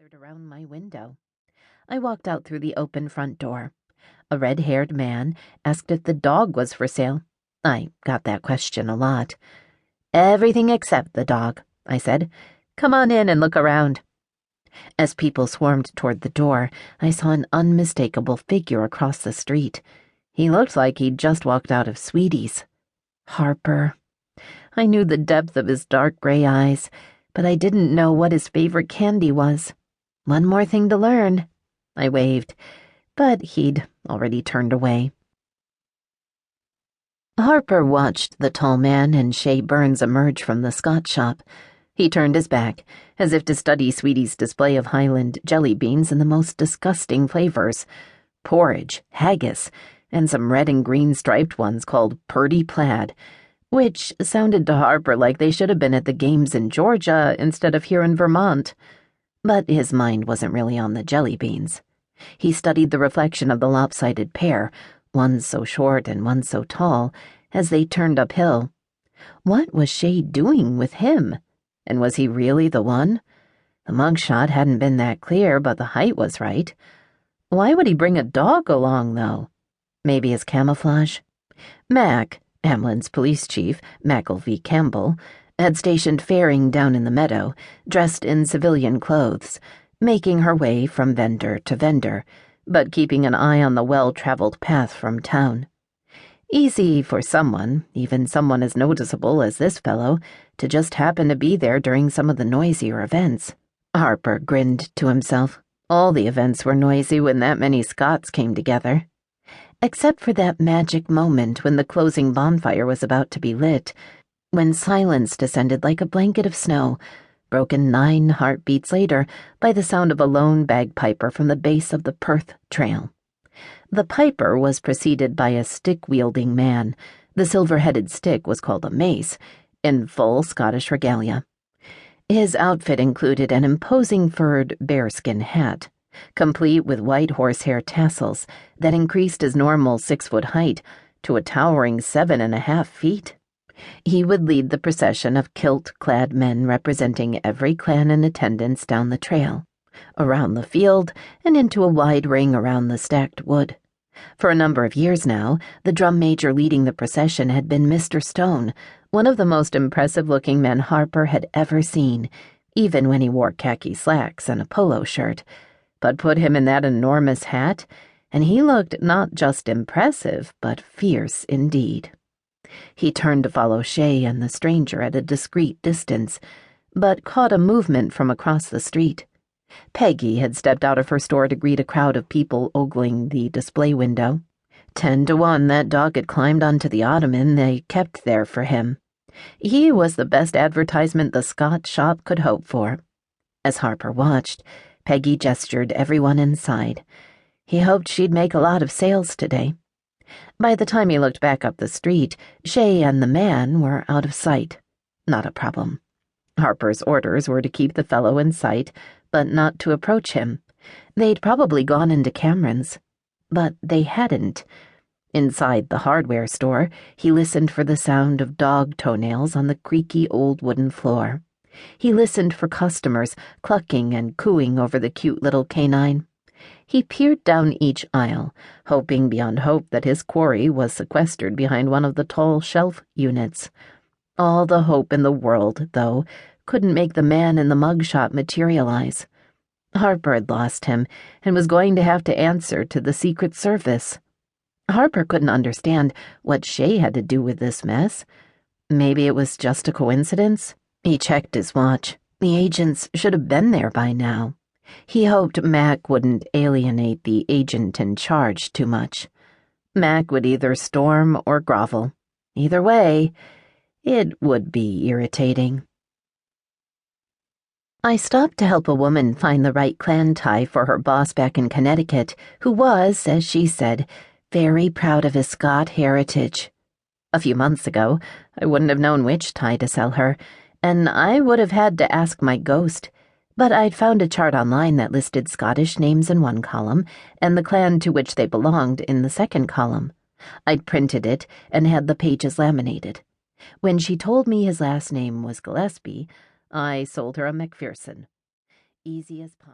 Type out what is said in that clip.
scattered around my window. I walked out through the open front door. A red-haired man asked if the dog was for sale. I got that question a lot. "Everything except the dog," I said. "Come on in and look around." As people swarmed toward the door, I saw an unmistakable figure across the street. He looked like he'd just walked out of Sweetie's. Harper. I knew the depth of his dark gray eyes, but I didn't know what his favorite candy was. One more thing to learn. I waved, but he'd already turned away. Harper watched the tall man and Shay Burns emerge from the ScotShop. He turned his back, as if to study Sweetie's display of Highland jelly beans in the most disgusting flavors. Porridge, haggis, and some red and green striped ones called Purdy Plaid, which sounded to Harper like they should have been at the games in Georgia instead of here in Vermont. But his mind wasn't really on the jelly beans. He studied the reflection of the lopsided pair, one so short and one so tall, as they turned uphill. What was Shay doing with him? And was he really the one? The mugshot hadn't been that clear, but the height was right. Why would he bring a dog along, though? Maybe his camouflage? Mac, Hamelin's police chief, McElvey Campbell, had stationed Faring down in the meadow, dressed in civilian clothes, making her way from vendor to vendor, but keeping an eye on the well-traveled path from town. Easy for someone, even someone as noticeable as this fellow, to just happen to be there during some of the noisier events. Harper grinned to himself. All the events were noisy when that many Scots came together. Except for that magic moment when the closing bonfire was about to be lit, when silence descended like a blanket of snow, broken 9 heartbeats later by the sound of a lone bagpiper from the base of the Perth Trail. The piper was preceded by a stick-wielding man. The silver-headed stick was called a mace, in full Scottish regalia. His outfit included an imposing furred bearskin hat, complete with white horsehair tassels that increased his normal 6-foot height to a towering 7.5 feet. He would lead the procession of kilt-clad men representing every clan in attendance down the trail, around the field, and into a wide ring around the stacked wood. For a number of years now, the drum major leading the procession had been Mr. Stone, one of the most impressive-looking men Harper had ever seen, even when he wore khaki slacks and a polo shirt. But put him in that enormous hat, and he looked not just impressive, but fierce indeed. He turned to follow Shay and the stranger at a discreet distance, but caught a movement from across the street. Peggy had stepped out of her store to greet a crowd of people ogling the display window. 10 to 1 that dog had climbed onto the ottoman they kept there for him. He was the best advertisement the ScotShop could hope for. As Harper watched, Peggy gestured everyone inside. He hoped she'd make a lot of sales today. By the time he looked back up the street, Shay and the man were out of sight. Not a problem. Harper's orders were to keep the fellow in sight, but not to approach him. They'd probably gone into Cameron's. But they hadn't. Inside the hardware store, he listened for the sound of dog toenails on the creaky old wooden floor. He listened for customers clucking and cooing over the cute little canine. He peered down each aisle, hoping beyond hope that his quarry was sequestered behind one of the tall shelf units. All the hope in the world, though, couldn't make the man in the mugshot materialize. Harper had lost him and was going to have to answer to the Secret Service. Harper couldn't understand what Shay had to do with this mess. Maybe it was just a coincidence. He checked his watch. The agents should have been there by now. He hoped Mac wouldn't alienate the agent in charge too much. Mac would either storm or grovel. Either way, it would be irritating. I stopped to help a woman find the right clan tie for her boss back in Connecticut, who was, as she said, very proud of his Scot heritage. A few months ago, I wouldn't have known which tie to sell her, and I would have had to ask my ghost. But I'd found a chart online that listed Scottish names in one column and the clan to which they belonged in the second column. I'd printed it and had the pages laminated. When she told me his last name was Gillespie, I sold her a Macpherson. Easy as pie.